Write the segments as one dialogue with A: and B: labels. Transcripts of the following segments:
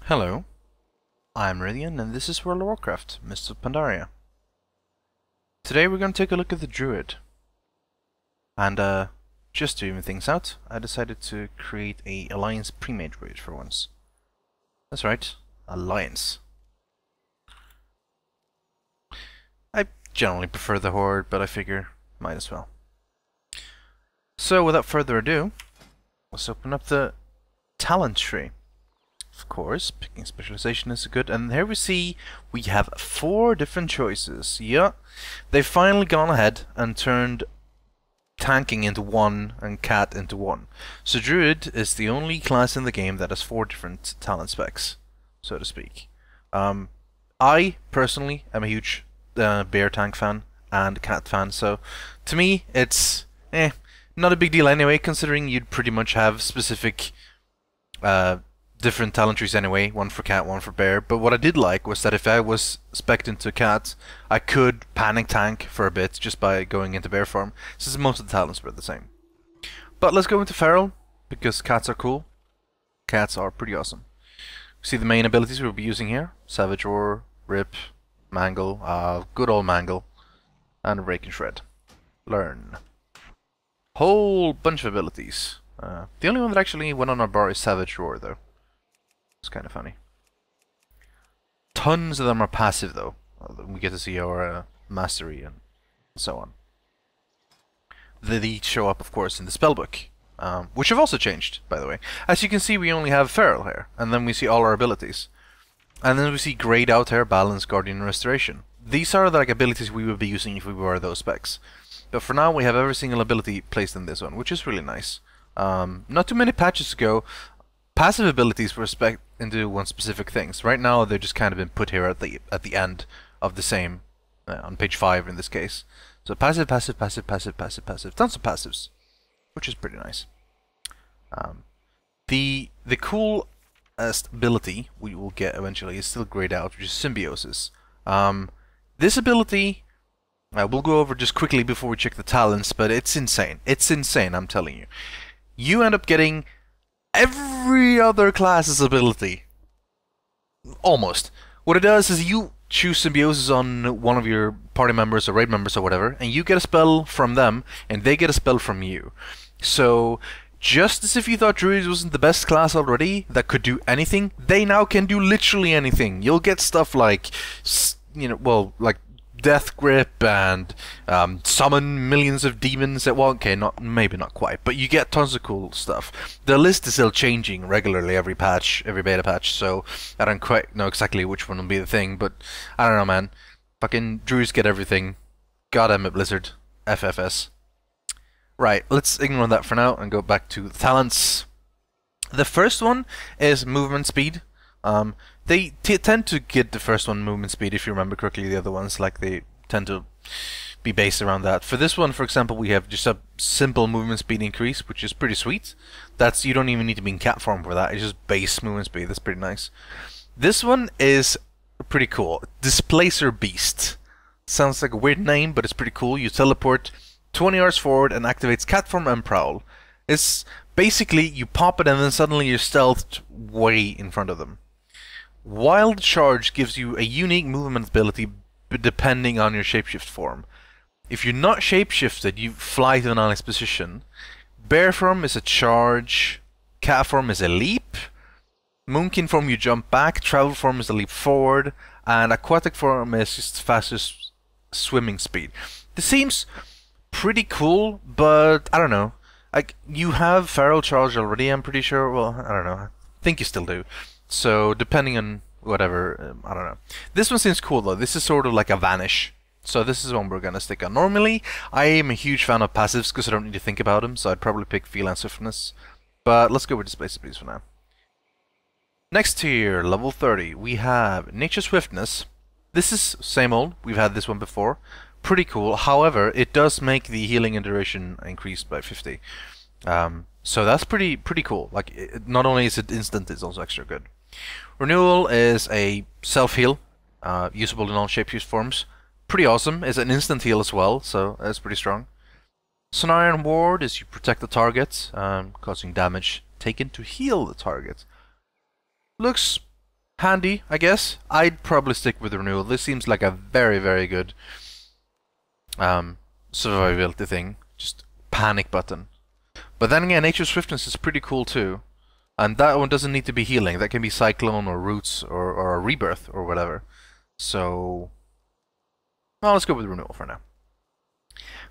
A: Hello, I'm Rythian and this is World of Warcraft, Mists of Pandaria. Today we're going to take a look at the Druid. And just to even things out, I decided to create a Alliance pre-made Druid for once. That's right, Alliance. I generally prefer the Horde, but I figure might as well. So without further ado, let's open up the talent tree. Of course, picking specialization is good, and here we have 4 different choices. Yeah, they've finally gone ahead and turned tanking into 1 and cat into 1. So Druid is the only class in the game that has 4 different talent specs, so to speak. I personally am a huge bear tank fan and cat fan, so to me it's not a big deal anyway, considering you'd pretty much have specific different talent trees anyway, one for cat, one for bear. But what I did like was that if I was spec'd into cat, I could panic tank for a bit just by going into bear form, since most of the talents were the same. But let's go into feral, because cats are cool. Cats are pretty awesome. See the main abilities we'll be using here: Savage Roar, Rip, Mangle, good old Mangle, and Rake and Shred. Learn. Whole bunch of abilities. The only one that actually went on our bar is Savage Roar, though. It's kind of funny. Tons of them are passive, though. We get to see our mastery and so on. They show up, of course, in the spellbook, which have also changed, by the way. As you can see, we only have Feral here, and then we see all our abilities. And then we see Grayed Out here, Balance, Guardian, and Restoration. These are like abilities we would be using if we were those specs. But for now, we have every single ability placed in this one, which is really nice. Not too many patches ago, passive abilities were spec into one specific things. Right now, they've just kind of been put here at the end of the same, on page 5 in this case. So passive, passive, passive, passive, passive, passive. Tons of passives, which is pretty nice. The coolest ability we will get eventually is still grayed out, which is Symbiosis. This ability, we'll go over just quickly before we check the talents, but it's insane. It's insane, I'm telling you. You end up getting every other class's ability. Almost. What it does is you choose Symbiosis on one of your party members or raid members or whatever, and you get a spell from them, and they get a spell from you. So, just as if you thought Druids wasn't the best class already that could do anything, they now can do literally anything. You'll get stuff like, like Death Grip and summon millions of demons at well, okay, maybe not quite, but you get tons of cool stuff. The list is still changing regularly every patch, every beta patch, so I don't quite know exactly which one will be the thing, but I don't know, man. Fucking Druids get everything. Goddamn it, Blizzard. FFS. Right, let's ignore that for now and go back to the talents. The first one is movement speed. They tend to get the first one movement speed, if you remember correctly. The other ones, like, they tend to be based around that. For this one, for example, we have just a simple movement speed increase, which is pretty sweet. You don't even need to be in cat form for that. It's just base movement speed. That's pretty nice. This one is pretty cool. Displacer Beast. Sounds like a weird name, but it's pretty cool. You teleport 20 yards forward and activates cat form and prowl. It's basically you pop it and then suddenly you're stealthed way in front of them. Wild Charge gives you a unique movement ability depending on your shapeshift form. If you're not shapeshifted, you fly to an honest position. Bear form is a charge, cat form is a leap, moonkin form you jump back, travel form is a leap forward, and aquatic form is just fastest swimming speed. This seems pretty cool, but I don't know. Like, you have Feral Charge already, I'm pretty sure. Well, I don't know. I think you still do. So, depending on whatever, I don't know. This one seems cool, though. This is sort of like a Vanish. So this is one we're gonna stick on. Normally, I am a huge fan of passives because I don't need to think about them, so I'd probably pick Feel and Swiftness. But let's go with Displacer Beast for now. Next tier, level 30, we have Nature Swiftness. This is same old. We've had this one before. Pretty cool. However, it does make the healing and duration increase by 50. So that's pretty cool. Like, not only is it instant, it's also extra good. Renewal is a self-heal, usable in all shape-use forms. Pretty awesome. It's an instant heal as well, so that's pretty strong. Sonarian Ward is you protect the target, causing damage taken to heal the target. Looks handy, I guess. I'd probably stick with Renewal. This seems like a very, very good survivability thing. Just panic button. But then again, Nature's Swiftness is pretty cool too. And that one doesn't need to be healing. That can be Cyclone or Roots or a Rebirth or whatever. So, well, let's go with Renewal for now.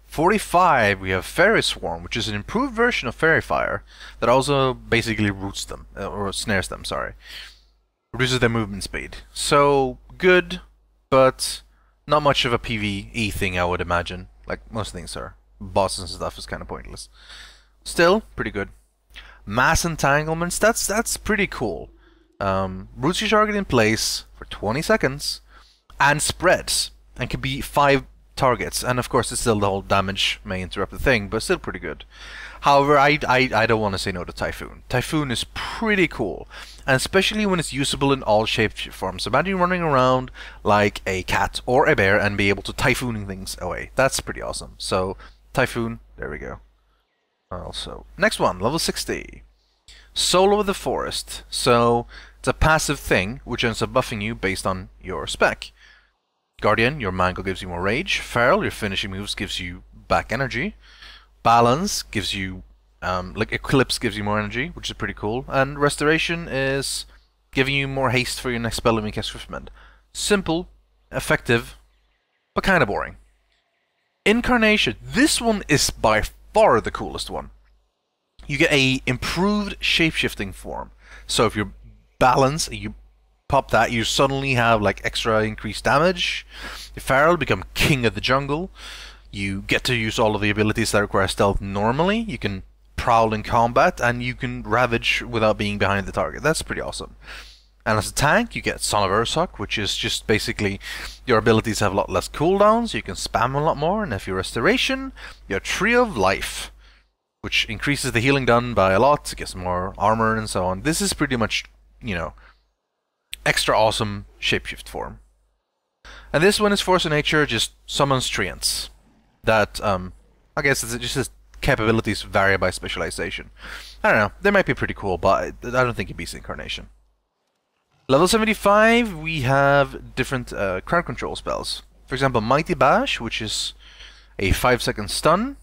A: 45, we have Fairy Swarm, which is an improved version of Fairy Fire that also basically roots them, or snares them, sorry. Reduces their movement speed. So, good, but not much of a PvE thing, I would imagine. Like most things are. Bosses and stuff is kind of pointless. Still, pretty good. Mass Entanglements, that's pretty cool. Roots your target in place for 20 seconds, and spreads, and can be 5 targets, and of course it's still the whole damage may interrupt the thing, but still pretty good. However, I don't want to say no to Typhoon. Typhoon is pretty cool, and especially when it's usable in all shapes forms. Imagine running around like a cat or a bear and be able to Typhooning things away. That's pretty awesome. So, Typhoon, there we go. Also, next one, level 60. Soul of the Forest. So, it's a passive thing, which ends up buffing you based on your spec. Guardian, your Mangle gives you more rage. Feral, your finishing moves gives you back energy. Balance gives you, like Eclipse gives you more energy, which is pretty cool. And Restoration is giving you more haste for your next spell when you cast Swiftmend. Simple, effective, but kind of boring. Incarnation, this one is by far the coolest one. You get a improved shapeshifting form. So if you're Balance, you pop that, you suddenly have like extra increased damage. Your Feral become king of the jungle. You get to use all of the abilities that require stealth normally. You can prowl in combat, and you can ravage without being behind the target. That's pretty awesome. And as a tank, you get Son of Ursoc, which is just basically your abilities have a lot less cooldowns, you can spam a lot more, and if you're Restoration, your Tree of Life, which increases the healing done by a lot, gets more armor and so on. This is pretty much, you know, extra awesome shapeshift form. And this one is Force of Nature, just summons treants. That, I guess it's just its capabilities vary by specialization. I don't know, they might be pretty cool, but I don't think it beats Incarnation. Level 75, we have different crowd control spells. For example, Mighty Bash, which is a 5-second stun.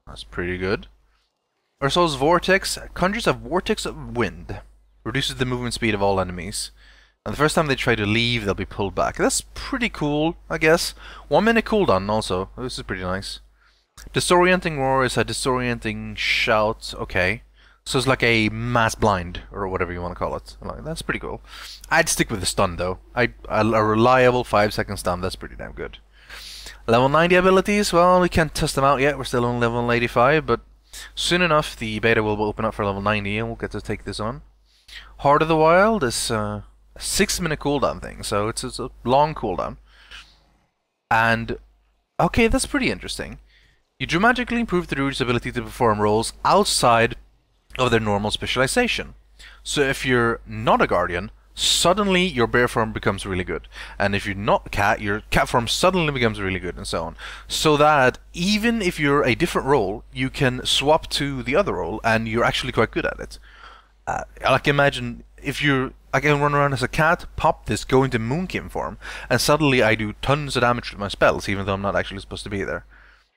A: That's pretty good. Ursol's Vortex conjures a vortex of wind. Reduces the movement speed of all enemies. And the first time they try to leave, they'll be pulled back. That's pretty cool, I guess. 1 minute cooldown also. This is pretty nice. Disorienting Roar is a disorienting shout. Okay. So it's like a mass blind, or whatever you want to call it. Like, that's pretty cool. I'd stick with the stun, though. A reliable 5-second stun, that's pretty damn good. Level 90 abilities, well, we can't test them out yet. We're still on level 85, but soon enough, the beta will open up for level 90, and we'll get to take this on. Heart of the Wild is a 6-minute cooldown thing, so it's a long cooldown. And, okay, that's pretty interesting. You dramatically improve the Druid's ability to perform rolls outside of their normal specialization. So if you're not a Guardian, suddenly your bear form becomes really good. And if you're not cat, your cat form suddenly becomes really good, and so on. So that even if you're a different role, you can swap to the other role, and you're actually quite good at it. Like imagine if I can run around as a cat, pop this, go into Moonkin form, and suddenly I do tons of damage with my spells, even though I'm not actually supposed to be there.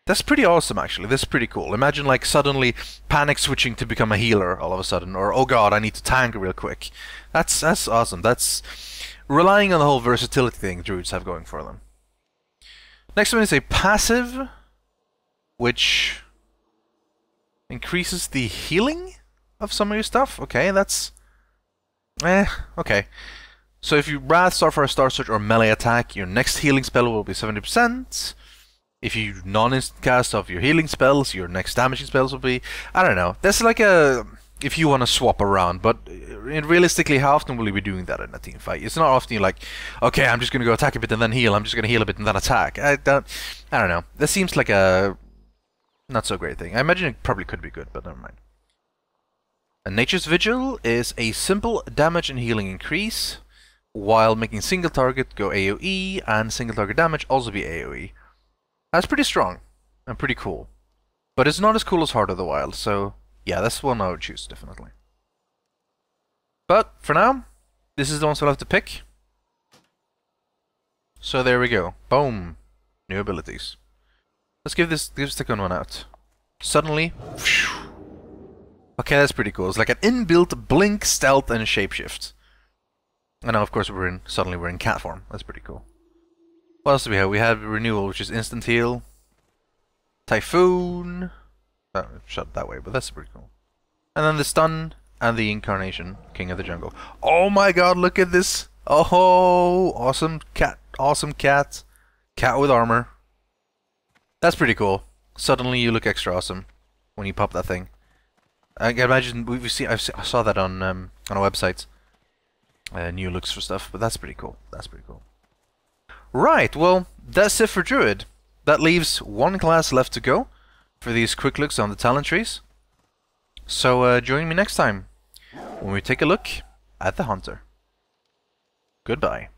A: That's pretty awesome, actually. That's pretty cool. Imagine, like, suddenly panic switching to become a healer all of a sudden, or, oh god, I need to tank real quick. That's awesome. That's relying on the whole versatility thing Druids have going for them. Next one is a passive, which increases the healing of some of your stuff. Okay, that's... okay. So if you Wrath, Starfire, Star Search, or melee attack, your next healing spell will be 70%. If you non-instant cast off your healing spells, your next damaging spells will be... I don't know. That's like a... if you want to swap around, but realistically, how often will you be doing that in a team fight? It's not often you're like, okay, I'm just going to go attack a bit and then heal. I'm just going to heal a bit and then attack. I don't know. That seems like a not so great thing. I imagine it probably could be good, but never mind. And Nature's Vigil is a simple damage and healing increase, while making single target go AoE and single target damage also be AoE. That's pretty strong and pretty cool. But it's not as cool as Heart of the Wild, so yeah, that's one I would choose, definitely. But for now, This is the ones we'll have to pick. So there we go. Boom. New abilities. Let's give this second one out. Suddenly. Whew. Okay, that's pretty cool. It's like an inbuilt blink, stealth, and shapeshift. And now, of course, suddenly we're in cat form. That's pretty cool. What else do we have? We have renewal, which is instant heal. Typhoon. Oh, shut that way, but that's pretty cool. And then the stun and the incarnation, King of the Jungle. Oh my god, look at this! Oh, awesome cat, awesome cat, cat with armor. That's pretty cool. Suddenly you look extra awesome when you pop that thing. I can imagine I saw that on a website. New looks for stuff, but that's pretty cool. That's pretty cool. Right, well, that's it for Druid. That leaves one class left to go for these quick looks on the talent trees. So join me next time when we take a look at the Hunter. Goodbye.